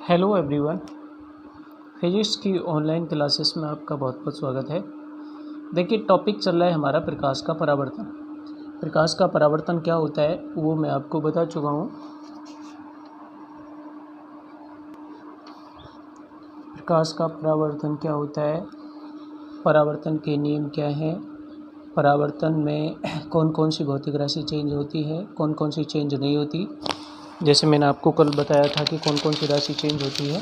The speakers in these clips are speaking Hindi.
हेलो एवरीवन, फिजिक्स की ऑनलाइन क्लासेस में आपका बहुत बहुत स्वागत है। देखिए, टॉपिक चल रहा है हमारा प्रकाश का परावर्तन। प्रकाश का परावर्तन क्या होता है वो मैं आपको बता चुका हूँ। प्रकाश का परावर्तन क्या होता है, परावर्तन के नियम क्या हैं, परावर्तन में कौन कौन सी भौतिक राशि चेंज होती है, कौन कौन सी चेंज नहीं होती। जैसे मैंने आपको कल बताया था कि कौन कौन सी राशि चेंज होती है,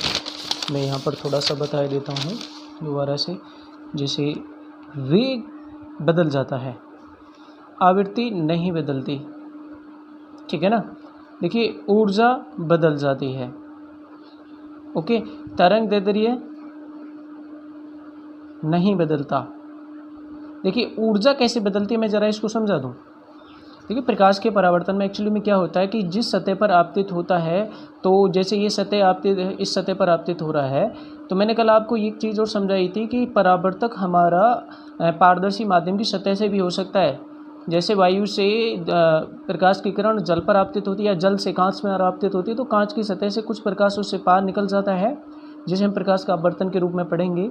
मैं यहाँ पर थोड़ा सा बता देता हूँ दोबारा से। जैसे वेग बदल जाता है, आवृत्ति नहीं बदलती, ठीक है ना। देखिए, ऊर्जा बदल जाती है, ओके। तरंग दैर्ध्य नहीं बदलता। देखिए, ऊर्जा कैसे बदलती है मैं ज़रा इसको समझा दूँ। देखिए, प्रकाश के परावर्तन में एक्चुअली में क्या होता है कि जिस सतह पर आपतित होता है, तो जैसे ये सतह आपतित, इस सतह पर आपतित हो रहा है, तो मैंने कल आपको एक चीज़ और समझाई थी कि परावर्तक हमारा पारदर्शी माध्यम की सतह से भी हो सकता है। जैसे वायु से प्रकाश की किरण जल पर आपतित होती है या जल से कांच में आपतित होती है, तो कांच की सतह से कुछ प्रकाश उससे पार निकल जाता है, जिसे हम प्रकाश का अपवर्तन के रूप में पढ़ेंगे,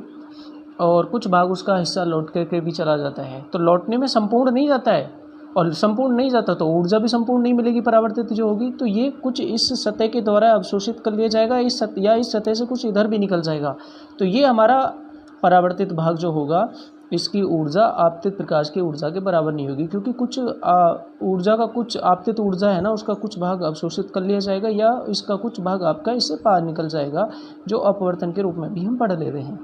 और कुछ भाग उसका हिस्सा लौट करके भी चला जाता है। तो लौटने में संपूर्ण नहीं जाता है, और संपूर्ण नहीं जाता तो ऊर्जा भी संपूर्ण नहीं मिलेगी परावर्तित जो होगी। तो ये कुछ इस सतह के द्वारा अवशोषित कर लिया जाएगा, इस सतह से कुछ इधर भी निकल जाएगा। तो ये हमारा परावर्तित भाग जो होगा, इसकी ऊर्जा आपतित प्रकाश की ऊर्जा के बराबर नहीं होगी, क्योंकि कुछ ऊर्जा का, कुछ आपतित ऊर्जा है ना, उसका कुछ भाग अवशोषित कर लिया जाएगा, या इसका कुछ भाग आपका इससे पार निकल जाएगा, जो अपवर्तन के रूप में भी हम पढ़ ले रहे हैं,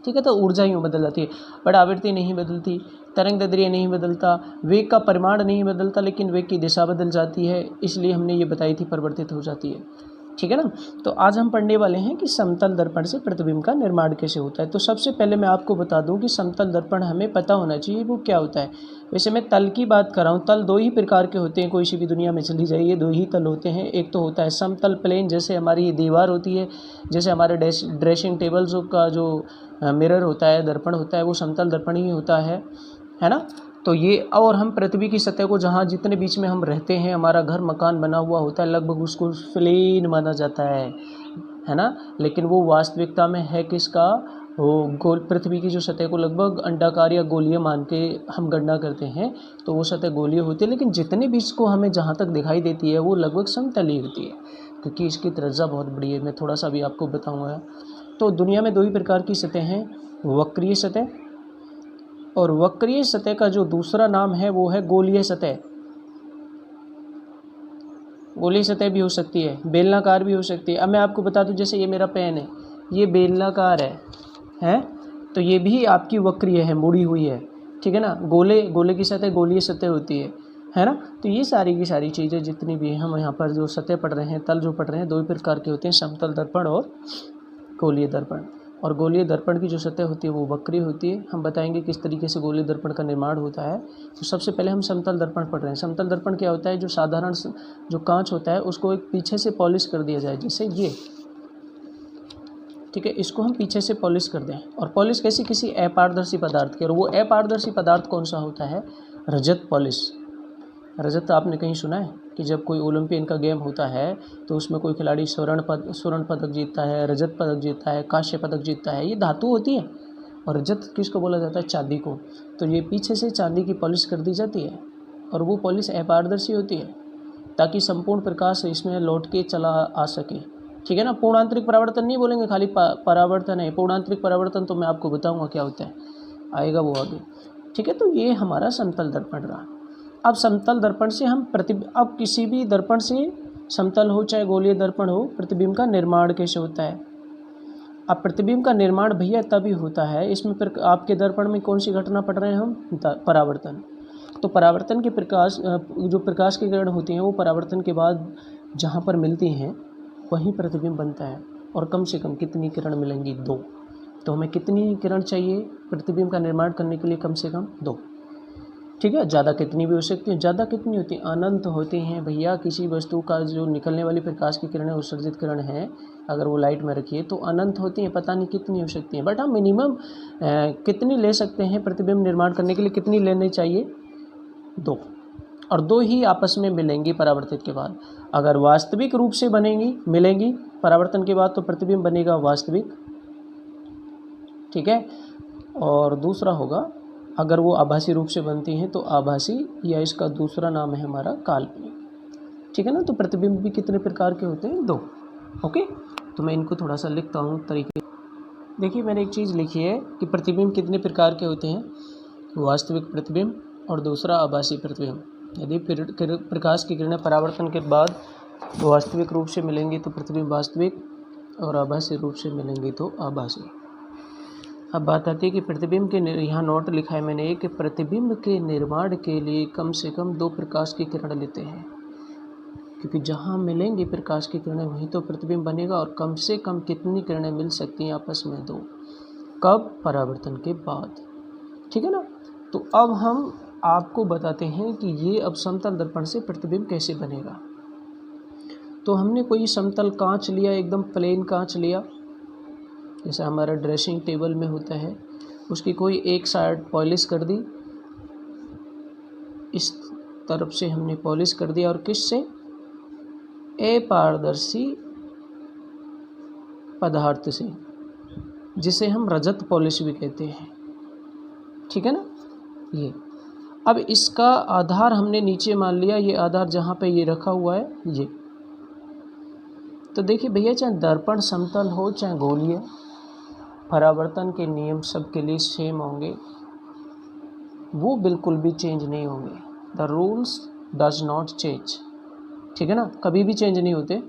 ठीक है। तो ऊर्जा यूँ बदल जाती है, बट आवृत्ति नहीं बदलती, तरंग दैर्ध्य नहीं बदलता, वेग का परिमाण नहीं बदलता, लेकिन वेग की दिशा बदल जाती है, इसलिए हमने ये बताई थी परिवर्तित हो जाती है, ठीक है ना। तो आज हम पढ़ने वाले हैं कि समतल दर्पण से प्रतिबिंब का निर्माण कैसे होता है। तो सबसे पहले मैं आपको बता दूं कि समतल दर्पण हमें पता होना चाहिए वो क्या होता है। वैसे मैं तल की बात कर रहा हूँ, तल दो ही प्रकार के होते हैं, कोई सी भी दुनिया में चली जाइए, दो ही तल होते हैं। एक तो होता है समतल प्लेन, जैसे हमारी ये दीवार होती है, जैसे हमारे ड्रेसिंग टेबल्स का जो मिरर होता है, दर्पण होता है, वो समतल दर्पण ही होता है ना। तो ये, और हम पृथ्वी की सतह को, जहाँ जितने बीच में हम रहते हैं, हमारा घर मकान बना हुआ होता है, लगभग उसको प्लेन माना जाता है ना। लेकिन वो वास्तविकता में है किसका, वो गोल, पृथ्वी की जो सतह को लगभग अंडाकार या गोलीय मान के हम गणना करते हैं, तो वो सतह गोलीय होती है। लेकिन जितने बीच को हमें जहाँ तक दिखाई देती है वो लगभग समतलीय होती है, क्योंकि इसकी त्रिज्या बहुत बड़ी है। मैं थोड़ा सा भी आपको बताऊँगा। तो दुनिया में दो ही प्रकार की सतह हैं, वक्रीय सतह, और वक्रीय सतह का जो दूसरा नाम है वो है गोलीय सतह। गोलीय सतह भी हो सकती है, बेलनाकार भी हो सकती है। अब मैं आपको बता दूं, जैसे ये मेरा पेन है, ये बेलनाकार है, तो ये भी आपकी वक्रीय है, मुड़ी हुई है, ठीक है ना। गोले की सतह गोलीय सतह होती है ना। तो ये सारी की सारी चीज़ें जितनी भी हम यहाँ पर जो सतह पढ़ रहे हैं, तल जो पढ़ रहे हैं, दो ही प्रकार के होते हैं, समतल दर्पण और गोलीय दर्पण। और गोलीय दर्पण की जो सतह होती है वो वक्रीय होती है। हम बताएंगे किस तरीके से गोलीय दर्पण का निर्माण होता है। तो सबसे पहले हम समतल दर्पण पढ़ रहे हैं। समतल दर्पण क्या होता है, जो साधारण जो कांच होता है उसको एक पीछे से पॉलिश कर दिया जाए, जैसे ये, ठीक है। इसको हम पीछे से पॉलिश कर दें, और पॉलिश कैसी, किसी अपारदर्शी पदार्थ की, और वो अपारदर्शी पदार्थ कौन सा होता है, रजत पॉलिश। रजत आपने कहीं सुना है कि जब कोई ओलंपियन का गेम होता है तो उसमें कोई खिलाड़ी स्वर्ण पदक जीतता है, रजत पदक जीतता है, कांस्य पदक जीतता है, ये धातु होती है। और रजत किसको बोला जाता है, चांदी को। तो ये पीछे से चांदी की पॉलिश कर दी जाती है, और वो पॉलिश अपारदर्शी होती है, ताकि संपूर्ण प्रकाश इसमें लौट के चला आ सके, ठीक है ना। पूर्णांतरिक परावर्तन नहीं बोलेंगे, खाली परावर्तन है। पूर्णांतरिक परावर्तन तो मैं आपको बताऊँगा क्या होता है, आएगा वो आगे, ठीक है। तो ये हमारा समतल दर्पण रहा। अब समतल दर्पण से हम अब किसी भी दर्पण से, समतल हो चाहे गोलीय दर्पण हो, प्रतिबिंब का निर्माण कैसे होता है। अब प्रतिबिंब का निर्माण भैया तभी होता है, इसमें आपके दर्पण में कौन सी घटना पढ़ रहे हैं हम, परावर्तन। तो परावर्तन के प्रकाश, जो प्रकाश की किरण होती हैं, वो परावर्तन के बाद जहाँ पर मिलती हैं वहीं प्रतिबिंब बनता है। और कम से कम कितनी किरण मिलेंगी, 2। तो हमें कितनी किरण चाहिए प्रतिबिंब का निर्माण करने के लिए, कम से कम 2, ठीक है। ज़्यादा कितनी भी हो सकती है, ज़्यादा कितनी होती है, अनंत होती हैं भैया। किसी वस्तु का जो निकलने वाली प्रकाश की किरणें, उत्सर्जित किरण है, अगर वो लाइट में रखिए तो अनंत होती हैं, पता नहीं कितनी हो सकती हैं, बट हम मिनिमम कितनी ले सकते हैं प्रतिबिंब निर्माण करने के लिए, कितनी लेनी चाहिए, 2। और 2 ही आपस में मिलेंगी परावर्तित के बाद। अगर वास्तविक रूप से मिलेंगी परावर्तन के बाद तो प्रतिबिंब बनेगा वास्तविक, ठीक है। और दूसरा होगा, अगर वो आभासी रूप से बनती हैं तो आभासी, या इसका दूसरा नाम है हमारा काल्पनिक, ठीक है ना। तो प्रतिबिंब भी कितने प्रकार के होते हैं? 2। ओके, तो मैं इनको थोड़ा सा लिखता हूँ तरीके। देखिए मैंने एक चीज़ लिखी है कि प्रतिबिंब कितने प्रकार के होते हैं, वास्तविक प्रतिबिंब और दूसरा आभासी प्रतिबिंब। यदि प्रकाश की किरणें परावर्तन के बाद वास्तविक रूप से मिलेंगी तो प्रतिबिंब वास्तविक, और आभासी रूप से मिलेंगी तो आभासी। अब बात आती है कि प्रतिबिंब के, यहाँ नोट लिखा है मैंने कि प्रतिबिंब के निर्माण के लिए कम से कम 2 प्रकाश की किरण लेते हैं, क्योंकि जहाँ मिलेंगी प्रकाश की किरणें वहीं तो प्रतिबिंब बनेगा। और कम से कम कितनी किरणें मिल सकती हैं आपस में? 2। कब? परावर्तन के बाद, ठीक है ना। तो अब हम आपको बताते हैं कि ये अब समतल दर्पण से प्रतिबिंब कैसे बनेगा। तो हमने कोई समतल कांच लिया, एकदम प्लेन कांच लिया, जैसा हमारा ड्रेसिंग टेबल में होता है, उसकी कोई एक साइड पॉलिश कर दी, इस तरफ से हमने पॉलिश कर दिया, और किससे? अपारदर्शी पदार्थ से, जिसे हम रजत पॉलिश भी कहते हैं, ठीक है ना। ये अब इसका आधार हमने नीचे मान लिया, ये आधार जहाँ पे ये रखा हुआ है ये। तो देखिए भैया, चाहे दर्पण समतल हो चाहे गोलीय, परावर्तन के नियम सबके लिए सेम होंगे, वो बिल्कुल भी चेंज नहीं होंगे। The rules does not change, ठीक है ना, कभी भी चेंज नहीं होते,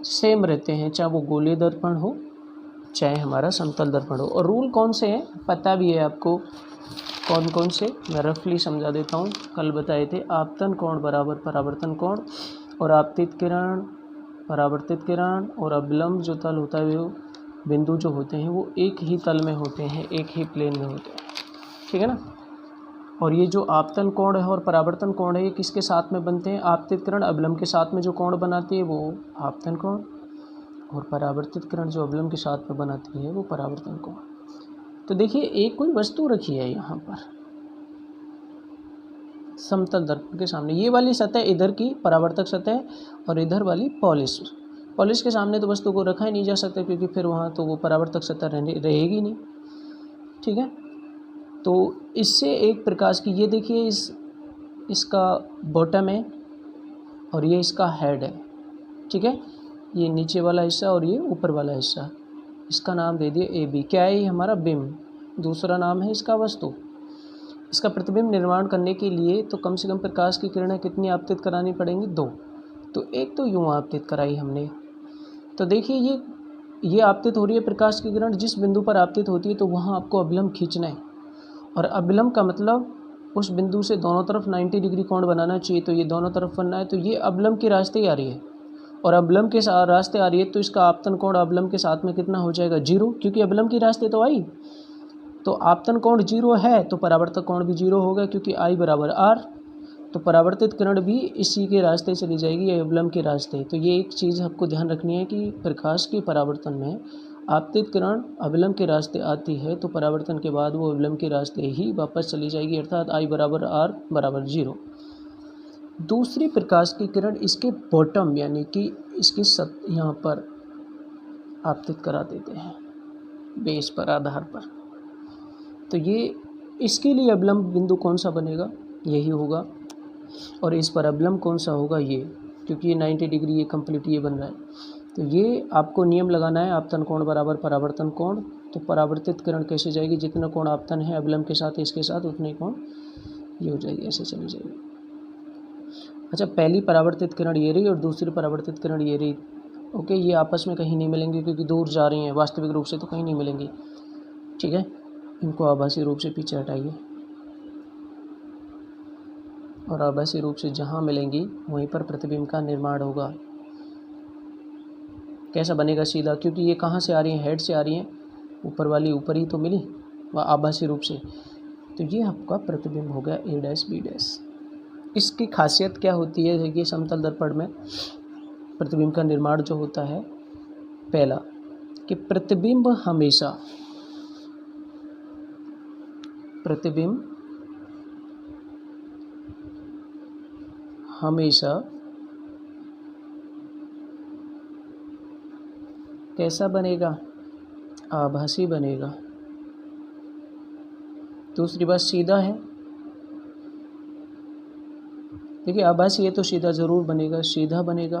सेम रहते हैं, चाहे वो गोलीय दर्पण हो चाहे हमारा समतल दर्पण हो। और रूल कौन से हैं पता भी है आपको, कौन कौन से, मैं रफली समझा देता हूँ। कल बताए थे, आपतन कोण बराबर परावर्तन कोण, और आपतित किरण, परावर्तित किरण और अवलंब जो तल होता है, वो बिंदु जो होते हैं वो एक ही तल में होते हैं, एक ही प्लेन में होते हैं, ठीक है ना। और ये जो आपतन कोण है और परावर्तन कोण है, ये किसके साथ में बनते हैं? आपतित किरण अवलंब के साथ में जो कोण बनाती है वो आपतन कोण, और परावर्तित किरण जो अवलंब के साथ में बनाती है वो परावर्तन कोण। तो देखिए, एक कोई वस्तु रखी है यहाँ पर समतल दर्पण के सामने, ये वाली सतह इधर की परावर्तक सतह और इधर वाली पॉलिश। पॉलिश के सामने तो वस्तु को रखा ही नहीं जा सकता, क्योंकि फिर वहाँ तो वो परावर्तक सतह रहेगी नहीं, ठीक है। तो इससे एक प्रकाश की, ये देखिए इसका बॉटम है और ये इसका हेड है, ठीक है। ये नीचे वाला हिस्सा और ये ऊपर वाला हिस्सा, इसका नाम दे दिए AB। क्या है? ये हमारा बिंब, दूसरा नाम है इसका वस्तु। इसका प्रतिबिंब निर्माण करने के लिए तो कम से कम प्रकाश की किरणें कितनी आपतित करानी पड़ेंगी? 2। तो एक तो यूँ आपतित कराई हमने। तो देखिए, ये आपतित हो रही है प्रकाश की किरण, जिस बिंदु पर आपतित होती है तो वहाँ आपको अवलंब खींचना है, और अवलंब का मतलब उस बिंदु से दोनों तरफ 90 डिग्री कोण बनाना चाहिए। तो ये दोनों तरफ बनना है, तो ये अवलंब के रास्ते ही आ रही है, और अवलंब के रास्ते आ रही है, तो इसका आपतन कोण अवलंब के साथ में कितना हो जाएगा? 0, क्योंकि अवलंब के रास्ते तो आई। तो आपतन कोण 0 है तो परावर्तक कोण भी 0 होगा, क्योंकि I बराबर R। तो परावर्तित किरण भी इसी के रास्ते चली जाएगी, अवलंब के रास्ते। तो ये एक चीज़ आपको ध्यान रखनी है कि प्रकाश के परावर्तन में आपतित किरण अवलंब के रास्ते आती है तो परावर्तन के बाद वो अवलंब के रास्ते ही वापस चली जाएगी, अर्थात I बराबर R बराबर 0। दूसरी प्रकाश की किरण इसके बॉटम यानी कि इसकी यहाँ पर आपतित करा देते हैं, बेस पर, आधार पर। तो ये इसके लिए अवलंब बिंदु कौन सा बनेगा? यही होगा। और इस पर अवलंब कौन सा होगा? ये, क्योंकि ये 90 डिग्री ये कंप्लीट ये बन रहा है। तो ये आपको नियम लगाना है, आपतन कोण बराबर परावर्तन कोण। तो परावर्तित किरण कैसे जाएगी? जितना कोण आपतन है अवलंब के साथ इसके साथ, उतने कोण ये हो जाएगी, ऐसे चली जाएगी। अच्छा, पहली परावर्तित किरण ये रही और दूसरी परावर्तित किरण ये रही। ओके, ये आपस में कहीं नहीं मिलेंगी क्योंकि दूर जा रही हैं, वास्तविक रूप से तो कहीं नहीं मिलेंगी, ठीक है। इनको आभासी रूप से पीछे हटाइए, और आभासी रूप से जहाँ मिलेंगी वहीं पर प्रतिबिंब का निर्माण होगा। कैसा बनेगा? सीधा, क्योंकि ये कहाँ से आ रही हैं? हेड से आ रही हैं, ऊपर वाली ऊपर ही तो मिली वह आभासी रूप से। तो ये आपका प्रतिबिंब हो गया A', B'। इसकी खासियत क्या होती है? देखिए, समतल दर्पण में प्रतिबिंब का निर्माण जो होता है, पहला कि प्रतिबिंब हमेशा कैसा बनेगा? आभासी बनेगा। दूसरी बात सीधा है, देखिए आभासी है तो सीधा ज़रूर बनेगा, सीधा बनेगा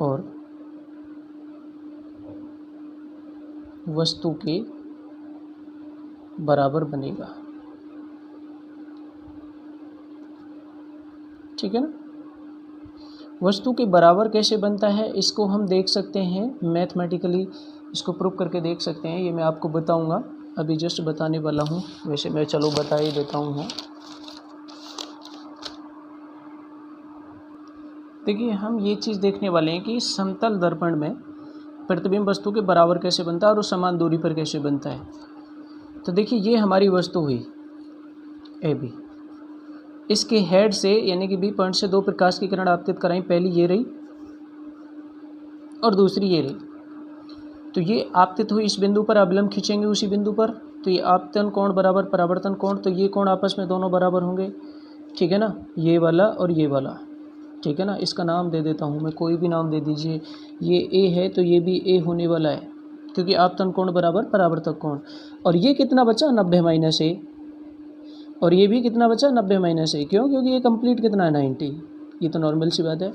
और वस्तु के बराबर बनेगा। ठीक है ना। वस्तु के बराबर कैसे बनता है इसको हम देख सकते हैं मैथमेटिकली, इसको प्रूव करके देख सकते हैं। ये मैं आपको बताऊंगा, अभी जस्ट बताने वाला हूँ। वैसे मैं चलो बता ही देता हूँ। देखिए हम ये चीज़ देखने वाले हैं कि समतल दर्पण में प्रतिबिंब वस्तु के बराबर कैसे बनता है और उस समान दूरी पर कैसे बनता है। तो देखिए ये हमारी वस्तु हुई ए बी, इसके हेड से यानी कि बी पॉइंट से दो प्रकाश की किरण आपतित कराई। पहली ये रही और दूसरी ये रही। तो ये आपतित हुई इस बिंदु पर, अवलंब खींचेंगे उसी बिंदु पर, तो ये आपतन कोण बराबर परावर्तन कोण, तो ये कोण आपस में दोनों बराबर होंगे। ठीक है ना, ये वाला और ये वाला। ठीक है ना, इसका नाम दे देता हूँ मैं, कोई भी नाम दे दीजिए। ये ए है तो ये भी ए होने वाला है, क्योंकि आपतन कोण बराबर परावर्तक कोण। और ये कितना बचा? 90 माइनस ए। और ये भी कितना बचा? 90 माइनस ए। क्यों? क्योंकि ये कंप्लीट कितना है? 90। ये तो नॉर्मल सी बात है।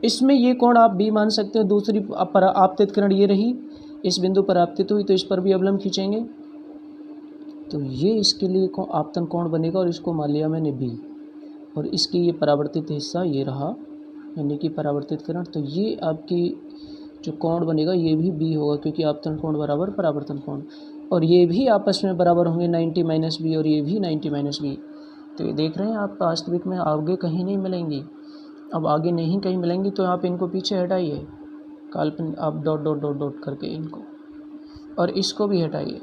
इसमें ये कोण आप बी मान सकते हो। दूसरी आपतित किरण ये रही, इस बिंदु पर आपतित हुई, तो इस पर भी अवलंब खींचेंगे, तो ये इसके लिए आपतन कोण बनेगा। और इसको मान लिया मैंने बी, और इसकी ये परावर्तित हिस्सा ये रहा, यानी कि परावर्तित किरण। तो ये आपकी जो कोण बनेगा ये भी बी होगा, क्योंकि आपतन कोण बराबर परावर्तन कोण। और ये भी आपस में बराबर होंगे 90 माइनस बी, और ये भी 90 माइनस बी। तो ये देख रहे हैं आप, वास्तविक में आगे कहीं नहीं मिलेंगी। अब आगे नहीं कहीं मिलेंगी तो आप इनको पीछे हटाइए, काल्पनिक आप डॉट डॉट डॉट डॉट करके इनको, और इसको भी हटाइए।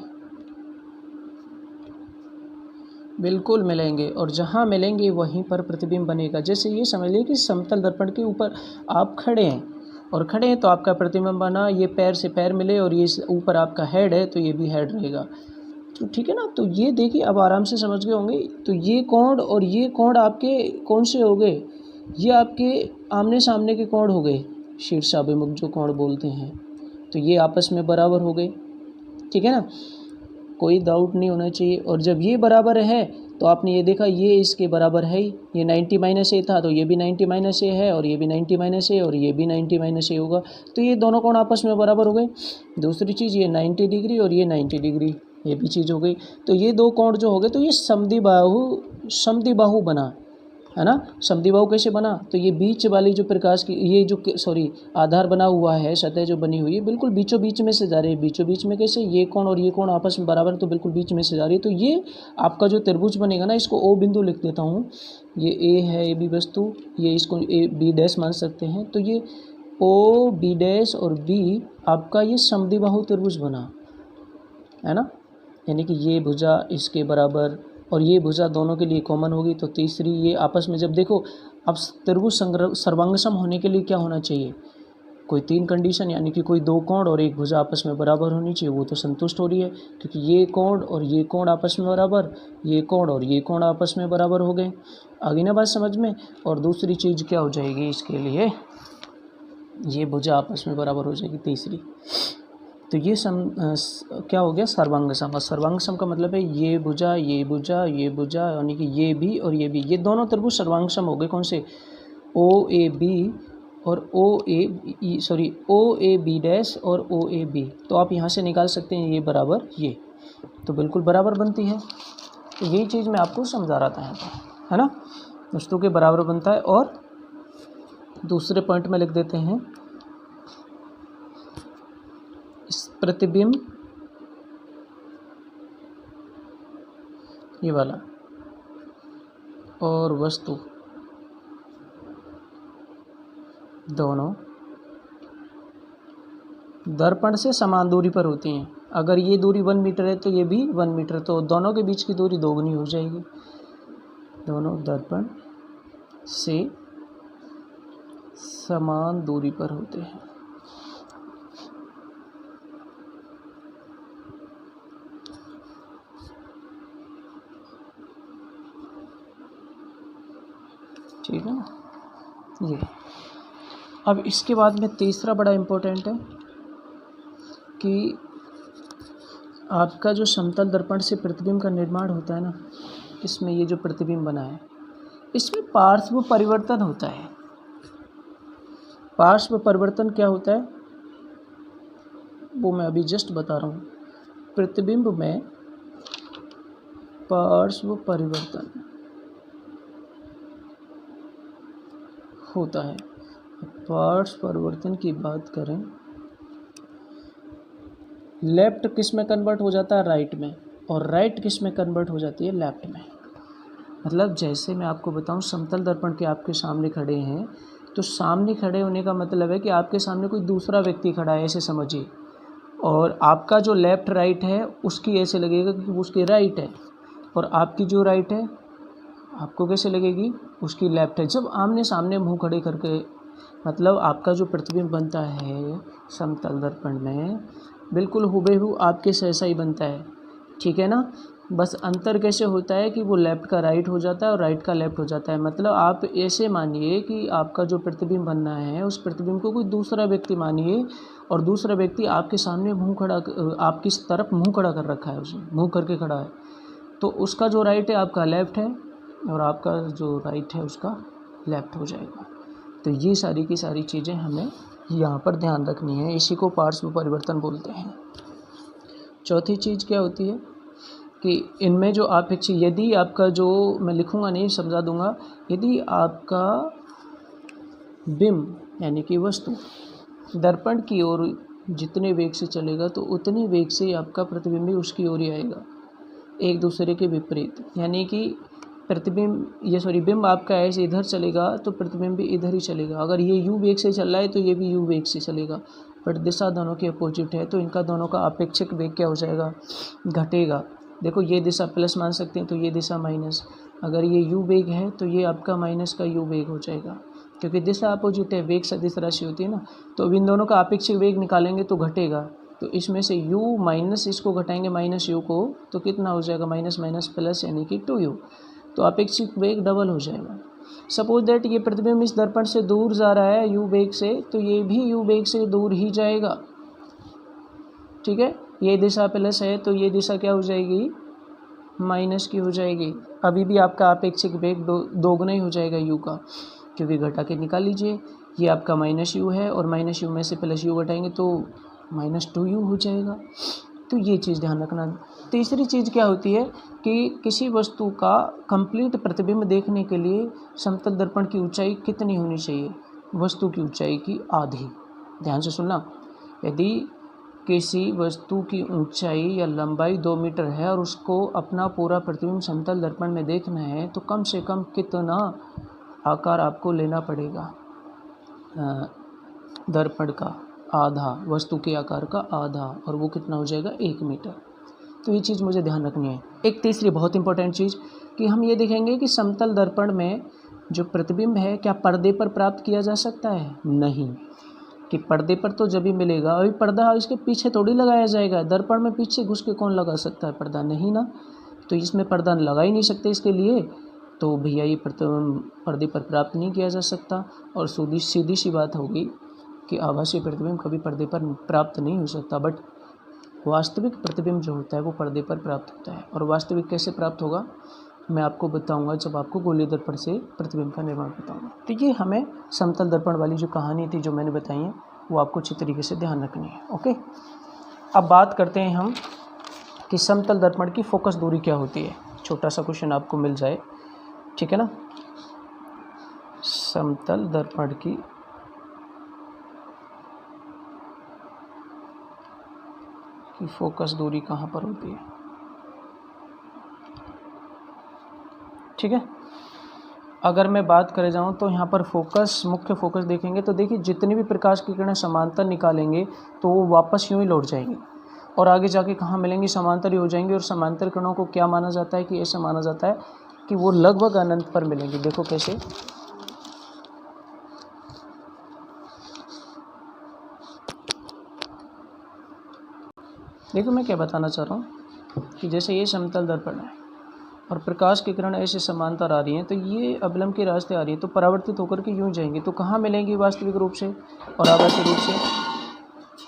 बिल्कुल मिलेंगे, और जहाँ मिलेंगे वहीं पर प्रतिबिंब बनेगा। जैसे ये समझ लीजिए कि समतल दर्पण के ऊपर आप खड़े हैं, और खड़े हैं तो आपका प्रतिबिंब बना, ये पैर से पैर मिले, और ये ऊपर आपका हेड है तो ये भी हेड रहेगा। तो ठीक है ना। तो ये देखिए अब आराम से समझ गए होंगे। तो ये कोण और ये कोण आपके कौन से हो गए? ये आपके आमने सामने के कोण हो गए, शीर्षाभिमुख जो कोण बोलते हैं। तो ये आपस में बराबर हो गए। ठीक है ना, कोई डाउट नहीं होना चाहिए। और जब ये बराबर है तो आपने ये देखा ये इसके बराबर है ही। ये 90 माइनस ए था तो ये भी 90 माइनस ए है, और ये भी 90 माइनस ए, और ये भी 90 माइनस ए होगा। तो ये दोनों कोण आपस में बराबर हो गए। दूसरी चीज़, ये 90 डिग्री और ये 90 डिग्री, ये भी चीज़ हो गई। तो ये दो कोण जो हो गए, तो ये समद्विबाहु बना, है ना। समद्विबाहु कैसे बना? तो ये बीच वाली जो प्रकाश की ये जो आधार बना हुआ है, सतह जो बनी हुई है, बिल्कुल बीचों बीच में से जा रही है। बीचों बीच में कैसे? ये कोण और ये कोण आपस में बराबर, तो बिल्कुल बीच में से जा रही है। तो ये आपका जो त्रिभुज बनेगा ना, इसको ओ बिंदु लिख देता हूँ। ये ए है, ए बी वस्तु, ये इसको ए बी डैश मान सकते हैं। तो ये ओ बी डैश और बी आपका ये समद्विबाहु त्रिभुज बना, है ना। यानी कि ये भुजा इसके बराबर और ये भुजा दोनों के लिए कॉमन होगी। तो तीसरी ये आपस में जब देखो, अब त्रिभुज सर्वांगसम होने के लिए क्या होना चाहिए? कोई 3 कंडीशन, यानी कि कोई 2 कोण और एक भुजा आपस में बराबर होनी चाहिए। वो तो संतुष्ट हो रही है, क्योंकि ये कोण और ये कोण आपस में बराबर, ये कोण और ये कोण आपस में बराबर हो गए। आगे ना बात समझ में। और दूसरी चीज़ क्या हो जाएगी इसके लिए? ये भुजा आपस में बराबर हो जाएगी तीसरी। तो ये क्या हो गया? सर्वांगसम। और सर्वांगसम का मतलब है ये भुजा, ये भुजा, ये भुजा, यानी कि ये भी और ये भी, ये दोनों त्रिभुज सर्वांगसम हो गए। कौन से? ओ ए बी और ओ ए बी डैश और ओ ए बी। तो आप यहाँ से निकाल सकते हैं ये बराबर ये, तो बिल्कुल बराबर बनती है। तो यही चीज़ मैं आपको समझा रहा था यहाँ पर, है ना। वस्तु के बराबर बनता है। और दूसरे पॉइंट में लिख देते हैं, इस प्रतिबिंब ये वाला और वस्तु दोनों दर्पण से समान दूरी पर होती हैं। अगर ये दूरी 1 मीटर है तो ये भी 1 मीटर, तो दोनों के बीच की दूरी दोगुनी हो जाएगी। दोनों दर्पण से समान दूरी पर होते हैं। ठीक है ना। ये अब इसके बाद में तीसरा बड़ा इम्पोर्टेंट है कि आपका जो समतल दर्पण से प्रतिबिंब का निर्माण होता है ना, इसमें ये जो प्रतिबिंब बना है इसमें पार्श्व परिवर्तन होता है। पार्श्व परिवर्तन क्या होता है वो मैं अभी जस्ट बता रहा हूँ। प्रतिबिंब में पार्श्व परिवर्तन होता है। पार्श्व परिवर्तन की बात करें, लेफ्ट किस में कन्वर्ट हो जाता है, राइट में, और राइट किस में कन्वर्ट हो जाती है, लेफ्ट में। मतलब जैसे मैं आपको बताऊं, समतल दर्पण के आपके सामने खड़े हैं तो सामने खड़े होने का मतलब है कि आपके सामने कोई दूसरा व्यक्ति खड़ा है, ऐसे समझिए, और आपका जो लेफ्ट राइट है उसकी ऐसे लगेगा कि उसकी राइट है, और आपकी जो राइट है आपको कैसे लगेगी, उसकी लेफ्ट है। जब आमने सामने मुंह खड़े करके, मतलब आपका जो प्रतिबिंब बनता है समतल दर्पण में बिल्कुल हुबेहू आपके जैसा ही बनता है, ठीक है ना। बस अंतर कैसे होता है कि वो लेफ़्ट का राइट हो जाता है और राइट का लेफ़्ट हो जाता है। मतलब आप ऐसे मानिए कि आपका जो प्रतिबिंब बनना है उस प्रतिबिंब को कोई दूसरा व्यक्ति मानिए, और दूसरा व्यक्ति आपके सामने मुंह खड़ा, आपकी तरफ मुंह खड़ा कर रखा है, उसने मुंह करके खड़ा है, तो उसका जो राइट है आपका लेफ़्ट है और आपका जो राइट है उसका लेफ़्ट हो जाएगा। तो ये सारी की सारी चीज़ें हमें यहाँ पर ध्यान रखनी है, इसी को पार्श्व परिवर्तन बोलते हैं। चौथी चीज़ क्या होती है कि इनमें जो आपेक्षिक, यदि आपका जो, मैं लिखूँगा नहीं समझा दूँगा, यदि आपका बिंब यानी कि वस्तु दर्पण की ओर जितने वेग से चलेगा तो उतने वेग से आपका प्रतिबिंब भी उसकी ओर ही आएगा, एक दूसरे के विपरीत। यानी कि बिंब आपका ऐसे इधर चलेगा तो प्रतिबिंब भी इधर ही चलेगा। अगर ये यू वेग से चल रहा है तो ये भी यू वेग से चलेगा, बट दिशा दोनों की अपोजिट है, तो इनका दोनों का अपेक्षिक वेग क्या हो जाएगा, घटेगा। देखो ये दिशा प्लस मान सकते हैं तो ये दिशा माइनस, अगर ये यू वेग है तो ये आपका माइनस का यू वेग हो जाएगा, क्योंकि दिशा अपोजिट है, वेग सदिश राशि होती है ना। तो अब इन दोनों का अपेक्षिक वेग निकालेंगे तो घटेगा, तो इसमें से u माइनस इसको घटाएंगे माइनस u को, तो कितना हो जाएगा, माइनस माइनस प्लस यानी कि 2u, तो अपेक्षित वेग डबल हो जाएगा। सपोज दैट ये प्रतिबिंब इस दर्पण से दूर जा रहा है u वेग से, तो ये भी u वेग से दूर ही जाएगा, ठीक है। ये दिशा प्लस है तो ये दिशा क्या हो जाएगी, माइनस की हो जाएगी। अभी भी आपका अपेक्षिक वेग दोगुना ही हो जाएगा u का, क्योंकि घटा के निकाल लीजिए, ये आपका माइनस u है और माइनस u में से प्लस u घटाएंगे तो माइनस 2u हो जाएगा। तो ये चीज़ ध्यान रखना। तीसरी चीज़ क्या होती है कि किसी वस्तु का कंप्लीट प्रतिबिंब देखने के लिए समतल दर्पण की ऊंचाई कितनी होनी चाहिए, वस्तु की ऊंचाई की आधी। ध्यान से सुनना, यदि किसी वस्तु की ऊंचाई या लंबाई 2 मीटर है और उसको अपना पूरा प्रतिबिंब समतल दर्पण में देखना है तो कम से कम कितना आकार आपको लेना पड़ेगा, दर्पण का आधा, वस्तु के आकार का आधा, और वो कितना हो जाएगा, 1 मीटर। तो ये चीज़ मुझे ध्यान रखनी है। एक तीसरी बहुत इंपॉर्टेंट चीज़ कि हम ये देखेंगे कि समतल दर्पण में जो प्रतिबिंब है क्या पर्दे पर प्राप्त किया जा सकता है, नहीं, कि पर्दे पर तो जब भी मिलेगा, अभी पर्दा इसके पीछे थोड़ी लगाया जाएगा, दर्पण में पीछे घुस के कौन लगा सकता है पर्दा, नहीं ना, तो इसमें पर्दा लगा ही नहीं सकते इसके लिए, तो भैया ये पर्दे पर प्राप्त नहीं किया जा सकता। और सीधी सी बात होगी कि आभासी प्रतिबिंब कभी पर्दे पर प्राप्त नहीं हो सकता, बट वास्तविक प्रतिबिंब जो होता है वो पर्दे पर प्राप्त होता है। और वास्तविक कैसे प्राप्त होगा मैं आपको बताऊंगा जब आपको गोलीय दर्पण से प्रतिबिंब का निर्माण बताऊंगा। तो ये हमें समतल दर्पण वाली जो कहानी थी जो मैंने बताई है वो आपको अच्छी तरीके से ध्यान रखनी है। ओके, अब बात करते हैं हम कि समतल दर्पण की फोकस दूरी क्या होती है। छोटा सा क्वेश्चन आपको मिल जाए, ठीक है ना। समतल दर्पण की फोकस दूरी कहाँ पर होती है, ठीक है। अगर मैं बात करे जाऊँ तो यहाँ पर फोकस, मुख्य फोकस देखेंगे तो देखिए जितनी भी प्रकाश की किरणें समांतर निकालेंगे तो वो वापस यूँ ही लौट जाएंगी और आगे जाके कहाँ मिलेंगी, समांतर ही हो जाएंगी। और समांतर किरणों को क्या माना जाता है कि ऐसा माना जाता है कि वो लगभग अनंत पर मिलेंगी। देखो कैसे, देखो मैं क्या बताना चाह रहा हूँ कि जैसे ये समतल दर्पण है, और प्रकाश की किरण ऐसे समांतर आ रही हैं, तो ये अवलंब के रास्ते आ रही हैं, तो परावर्तित होकर के यूँ जाएंगी, तो कहाँ मिलेंगी वास्तविक रूप से और आभासी रूप से?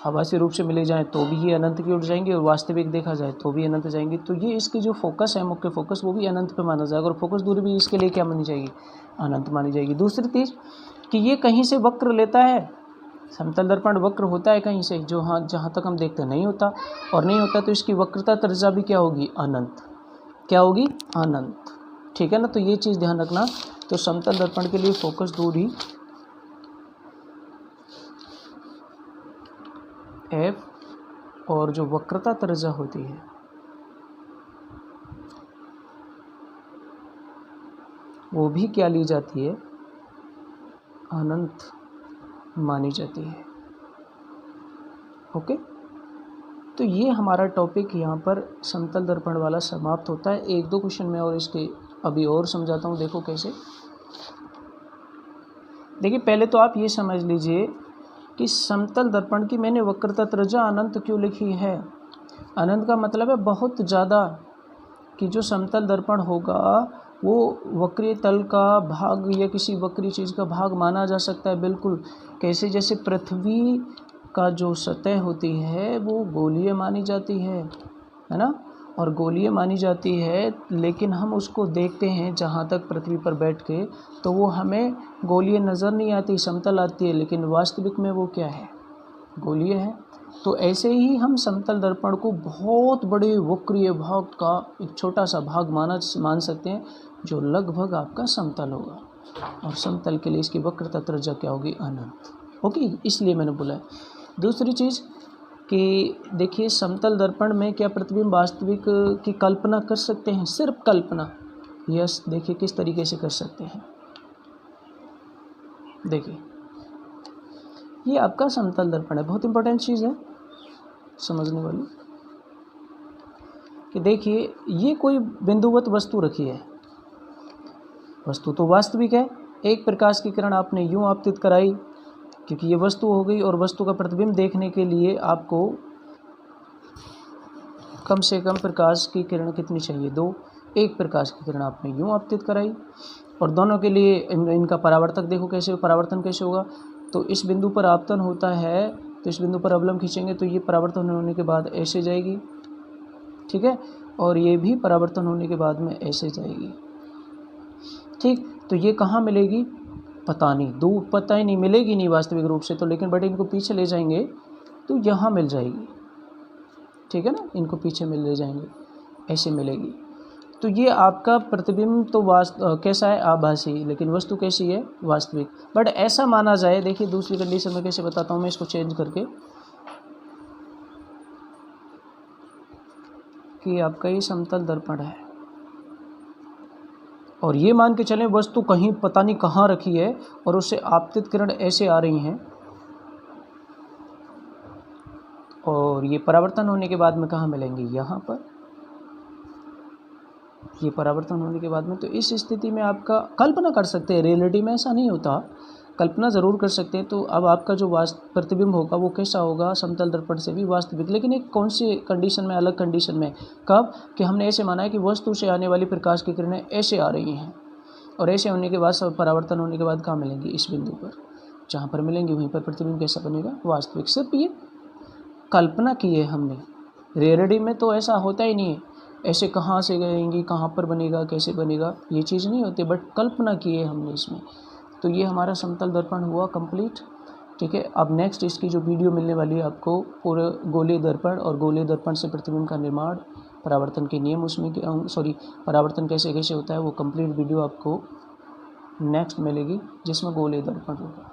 आभासी रूप से मिले जाएँ तो भी ये अनंत की ओर जाएंगी, और वास्तविक देखा जाए तो भी अनंत जाएंगी। तो ये इसकी जो फोकस है, मुख्य फोकस, वो भी अनंत पे माना जाएगा, और फोकस दूरी भी इसके लिए क्या मानी जाएगी? अनंत मानी जाएगी। दूसरी चीज़ कि ये कहीं से वक्र लेता है, समतल दर्पण वक्र होता है कहीं से, जो हाँ जहाँ तक हम देखते नहीं होता, और नहीं होता तो इसकी वक्रता त्रिज्या भी क्या होगी? अनंत। क्या होगी? अनंत। ठीक है ना, तो ये चीज़ ध्यान रखना। तो समतल दर्पण के लिए फोकस दूरी f और जो वक्रता त्रिज्या होती है वो भी क्या ली जाती है? अनंत मानी जाती है। ओके, तो ये हमारा टॉपिक यहाँ पर समतल दर्पण वाला समाप्त होता है। एक दो क्वेश्चन में और इसके अभी और समझाता हूँ, देखो कैसे। देखिए पहले तो आप ये समझ लीजिए कि समतल दर्पण की मैंने वक्रता त्रिज्या अनंत क्यों लिखी है। अनंत का मतलब है बहुत ज़्यादा, कि जो समतल दर्पण होगा वो वक्रीय तल का भाग या किसी वक्रीय चीज़ का भाग माना जा सकता है। बिल्कुल कैसे? जैसे पृथ्वी का जो सतह होती है वो गोलीय मानी जाती है ना, और गोलीय मानी जाती है, लेकिन हम उसको देखते हैं जहाँ तक पृथ्वी पर बैठ के, तो वो हमें गोलीय नज़र नहीं आती, समतल आती है, लेकिन वास्तविक में वो क्या है? गोलीय है। तो ऐसे ही हम समतल दर्पण को बहुत बड़े वक्रीय भाग का एक छोटा सा भाग मान सकते हैं, जो लगभग आपका समतल होगा, और समतल के लिए इसकी वक्रता त्रिज्या क्या होगी? अनंत। ओके, इसलिए मैंने बोला है। दूसरी चीज़ कि देखिए समतल दर्पण में क्या प्रतिबिंब वास्तविक की कल्पना कर सकते हैं? सिर्फ कल्पना। यस, देखिए किस तरीके से कर सकते हैं। देखिए ये आपका समतल दर्पण है, बहुत इंपॉर्टेंट चीज़ है समझने वाली, कि देखिए ये कोई बिंदुवत वस्तु रखी है, वस्तु तो वास्तविक है। एक प्रकाश की किरण आपने यूँ आपतित कराई, क्योंकि ये वस्तु हो गई, और वस्तु का प्रतिबिंब देखने के लिए आपको कम से कम प्रकाश की किरण कितनी चाहिए? 2। एक प्रकाश की किरण आपने यूँ आपतित कराई, और दोनों के लिए इनका परावर्तक देखो कैसे, परावर्तन कैसे होगा। तो इस बिंदु पर आपतन होता है, तो इस बिंदु पर अवलंब खींचेंगे तो ये परावर्तन होने के बाद ऐसे जाएगी, ठीक है, और ये भी परावर्तन होने के बाद में ऐसे जाएगी। ठीक, तो ये कहाँ मिलेगी? पता नहीं, दूर, पता ही नहीं, मिलेगी नहीं वास्तविक रूप से तो, लेकिन बट इनको पीछे ले जाएंगे तो यहाँ मिल जाएगी। ठीक है ना, इनको पीछे ले जाएंगे, ऐसे मिलेगी। तो ये आपका प्रतिबिंब तो कैसा है? आभासी, लेकिन वस्तु कैसी है? वास्तविक। बट ऐसा माना जाए, देखिए दूसरी कंडीशन में कैसे बताता हूँ मैं इसको चेंज करके, कि आपका ये समतल दर्पण है, और ये मान के चलें वस्तु कहीं पता नहीं कहाँ रखी है, और उससे आपतित किरण ऐसे आ रही हैं, और ये परावर्तन होने के बाद में कहाँ मिलेंगे? यहाँ पर। ये परावर्तन होने के बाद में, तो इस स्थिति में आपका कल्पना कर सकते हैं, रियलिटी में ऐसा नहीं होता, कल्पना ज़रूर कर सकते हैं। तो अब आपका जो प्रतिबिंब होगा वो कैसा होगा? समतल दर्पण से भी वास्तविक, लेकिन एक कौन सी कंडीशन में? अलग कंडीशन में। कब? कि हमने ऐसे माना है कि वस्तु से आने वाली प्रकाश की किरणें ऐसे आ रही हैं, और ऐसे होने के बाद सब परावर्तन होने के बाद कहाँ मिलेंगी? इस बिंदु पर। जहाँ पर मिलेंगी वहीं पर प्रतिबिंब कैसा बनेगा? वास्तविक। सिर्फ ये कल्पना की है हमने, रियलिटी में तो ऐसा होता ही नहीं है। ऐसे कहाँ से गएंगी, कहाँ पर बनेगा, कैसे बनेगा, ये चीज़ नहीं होती, बट कल्पना की है हमने इसमें। तो ये हमारा समतल दर्पण हुआ कंप्लीट। ठीक है, अब नेक्स्ट इसकी जो वीडियो मिलने वाली है आपको, पूरे गोलीय दर्पण और गोलीय दर्पण से प्रतिबिंब का निर्माण, परावर्तन के नियम उसमें परावर्तन कैसे कैसे होता है, वो कंप्लीट वीडियो आपको नेक्स्ट मिलेगी, जिसमें गोलीय दर्पण होगा।